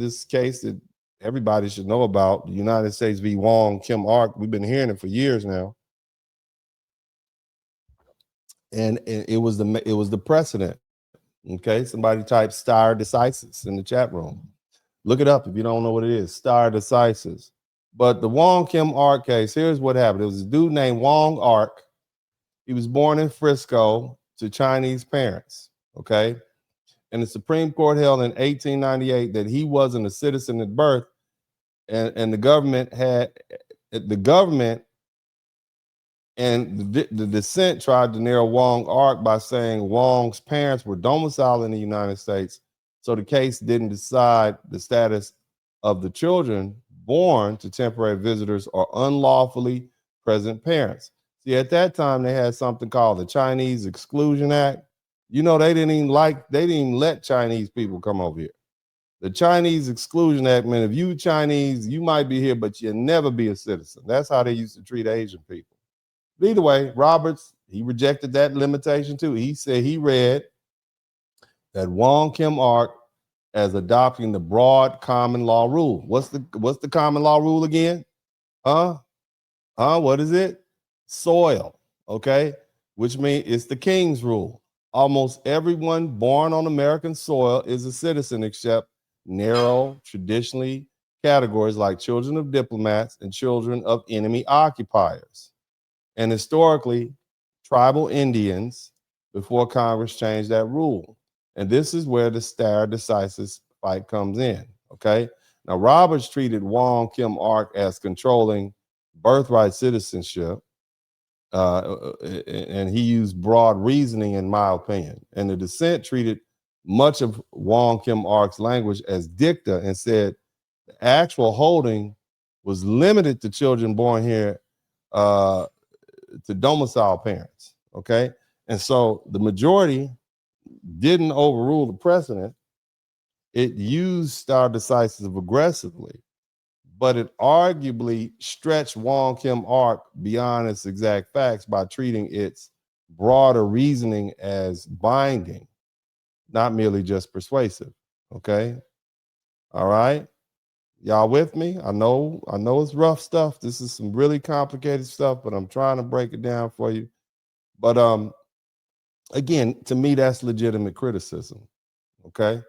this case that everybody should know about, the United States v. Wong Kim Ark. We've been hearing it for years now, and it was the precedent. Okay, somebody type stare decisis in the chat room. Look it up if you don't know what it is. Stare decisis. But the Wong Kim Ark case, here's what happened. There was a dude named Wong Ark. He was born in Frisco to Chinese parents. Okay. And the Supreme Court held in 1898 that he wasn't a citizen at birth, and the government and the dissent tried to narrow Wong Ark by saying Wong's parents were domiciled in the United States, so the case didn't decide the status of the children born to temporary visitors or unlawfully present parents. See, at that time they had something called the Chinese Exclusion Act. You know, they didn't even let Chinese people come over here. The Chinese Exclusion Act meant if you Chinese, you might be here, but you'll never be a citizen. That's how they used to treat Asian people. But either way, Roberts, he rejected that limitation too. He said he read that Wong Kim Ark as adopting the broad common law rule. What's the common law rule again? What is it? Soil. Okay, which means it's the king's rule. Almost everyone born on American soil is a citizen, except narrow, traditionally categories like children of diplomats and children of enemy occupiers. And historically, tribal Indians before Congress changed that rule. And this is where the stare decisis fight comes in, okay? Now, Roberts treated Wong Kim Ark as controlling birthright citizenship, and he used broad reasoning, in my opinion. And the dissent treated much of Wong Kim Ark's language as dicta and said the actual holding was limited to children born here to domicile parents, okay? And so the majority didn't overrule the precedent. It used stare decisis aggressively, but it arguably stretched Wong Kim Ark beyond its exact facts by treating its broader reasoning as binding, not merely just persuasive. Okay. All right. Y'all with me? I know it's rough stuff. This is some really complicated stuff, but I'm trying to break it down for you. But again, to me, that's legitimate criticism. Okay.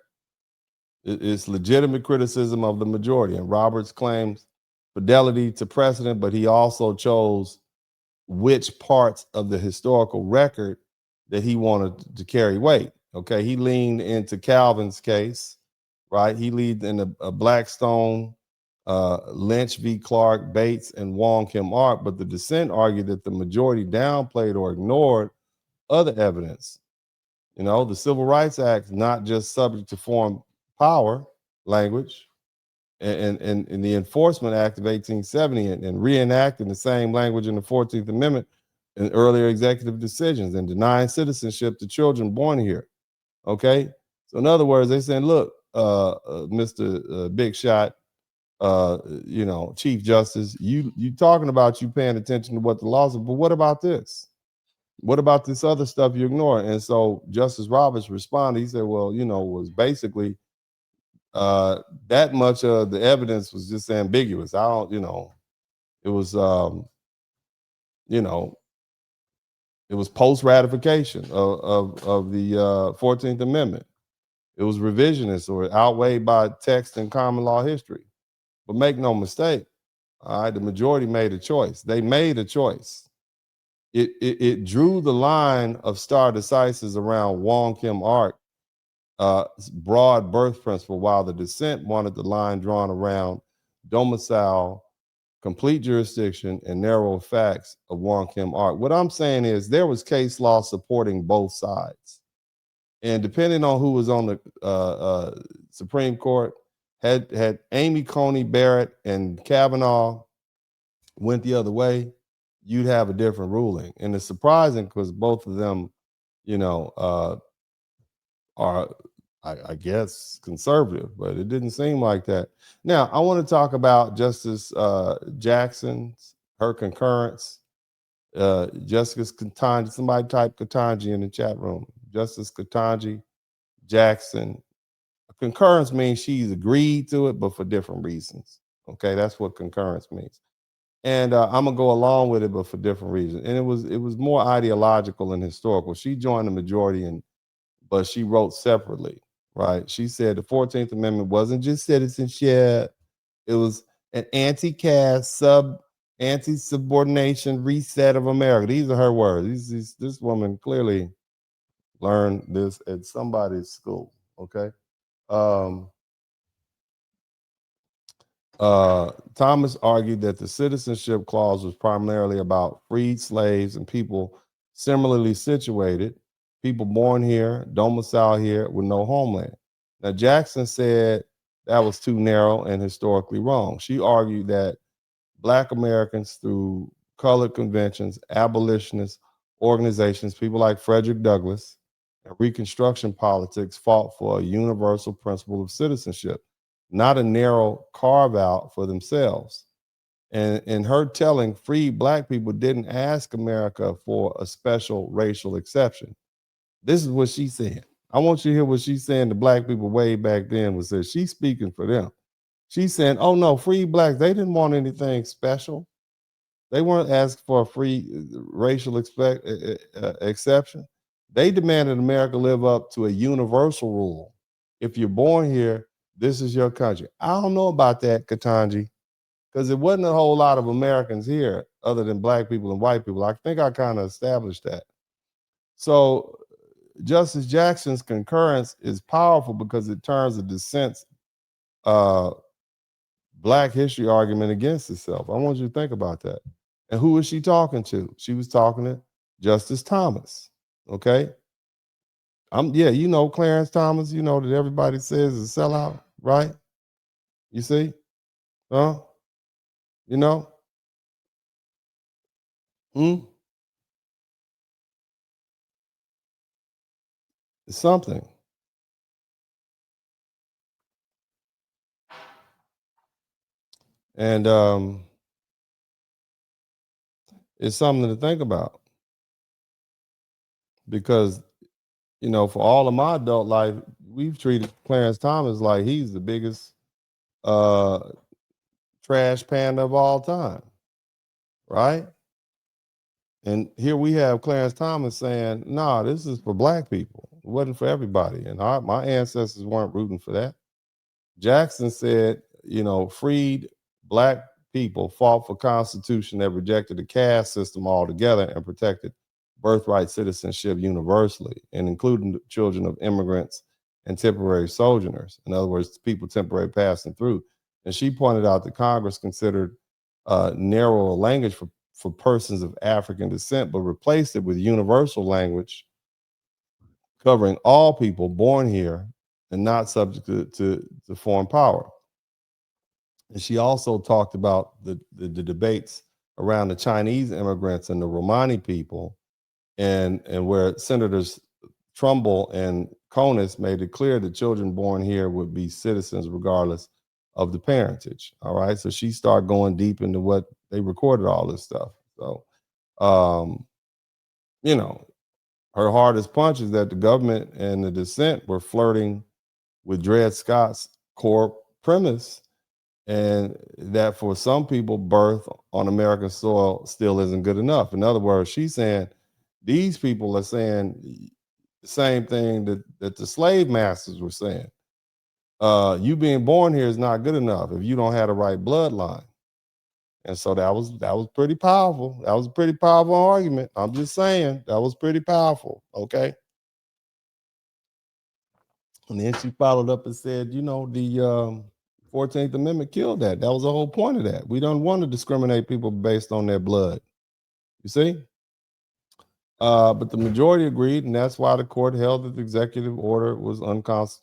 It's legitimate criticism of the majority. And Roberts claims fidelity to precedent, but he also chose which parts of the historical record that he wanted to carry weight. Okay, he leaned into Calvin's case, right? He leaned in a Blackstone, Lynch v. Clark, Bates, and Wong Kim Ark, but the dissent argued that the majority downplayed or ignored other evidence. You know, the Civil Rights Act is not just subject to foreign power language, and the Enforcement Act of 1870, and reenacting the same language in the 14th Amendment and earlier executive decisions, and denying citizenship to children born here. Okay, so in other words, they saying, look, Mr. Big Shot, Chief Justice, you talking about you paying attention to what the laws are, but what about this? What about this other stuff you ignore? And so Justice Roberts responded. He said, well, was basically that much of the evidence was just ambiguous. I don't, it was, it was post ratification of the 14th Amendment. It was revisionist or outweighed by text and common law history. But make no mistake, all right, the majority made a choice. They made a choice. It drew the line of stare decisis around Wong Kim Ark, broad birth principle, while the dissent wanted the line drawn around domicile, complete jurisdiction, and narrow facts of Wong Kim Ark. What I'm saying is there was case law supporting both sides. And depending on who was on the Supreme Court, had Amy Coney Barrett and Kavanaugh went the other way, you'd have a different ruling. And it's surprising because both of them, are, I guess, conservative, but it didn't seem like that. Now, I want to talk about Justice Jackson's, her concurrence. Justice Ketanji, somebody type Ketanji in the chat room. Justice Ketanji Jackson concurrence means she's agreed to it, but for different reasons. Okay, that's what concurrence means. And I'm gonna go along with it, but for different reasons. And it was more ideological and historical. She joined the majority, and but she wrote separately, right? She said the 14th Amendment wasn't just citizenship; it was an anti-caste, anti-subordination reset of America. These are her words. This woman clearly learned this at somebody's school. Okay. Um, Thomas argued that the citizenship clause was primarily about freed slaves and people similarly situated, people born here, domicile here with no homeland. Now, Jackson said that was too narrow and historically wrong. She argued that Black Americans, through colored conventions, abolitionist organizations, people like Frederick Douglass, and Reconstruction politics fought for a universal principle of citizenship, not a narrow carve out for themselves. And in her telling, free Black people didn't ask America for a special racial exception. This is what she said. I want you to hear what she's saying to Black people way back then. Was that she's speaking for them? She's saying, "Oh no, free Blacks, they didn't want anything special. They weren't asking for a free racial exception. They demanded America live up to a universal rule. If you're born here, this is your country." I don't know about that, Katanji, because it wasn't a whole lot of Americans here other than Black people and white people. I think I kind of established that. So Justice Jackson's concurrence is powerful because it turns a dissent's uh, Black history argument against itself. I want you to think about that. And who was she talking to? She was talking to Justice Thomas. Okay. Yeah, you know Clarence Thomas, you know that everybody says is a sellout, right? You see? Huh? You know? Hmm? It's something. And it's something to think about because, you know, for all of my adult life, we've treated Clarence Thomas like he's the biggest uh trash panda of all time, right? And here we have Clarence Thomas saying, "Nah, this is for Black people. It wasn't for everybody." And my ancestors weren't rooting for that. Jackson said, you know, freed Black people fought for Constitution that rejected the caste system altogether and protected birthright citizenship universally, and including the children of immigrants and temporary sojourners. In other words, people temporary passing through. And she pointed out that Congress considered narrower language for persons of African descent, but replaced it with universal language covering all people born here and not subject to foreign power. And she also talked about the debates around the Chinese immigrants and the Romani people, and where Senators Trumbull and Conus made it clear that children born here would be citizens regardless of the parentage. All right. So she started going deep into what they recorded all this stuff. So, um, you know, her hardest punch is that the government and the dissent were flirting with Dred Scott's core premise, and that for some people, birth on American soil still isn't good enough. In other words, she's saying these people are saying the same thing that the slave masters were saying. You being born here is not good enough if you don't have the right bloodline. And so that was pretty powerful. That was a pretty powerful argument. I'm just saying that was pretty powerful. Okay. And then she followed up and said, you know, the 14th Amendment killed that. That was the whole point of that. We don't want to discriminate people based on their blood. You see? But the majority agreed, and that's why the court held that the executive order was unconstitutional.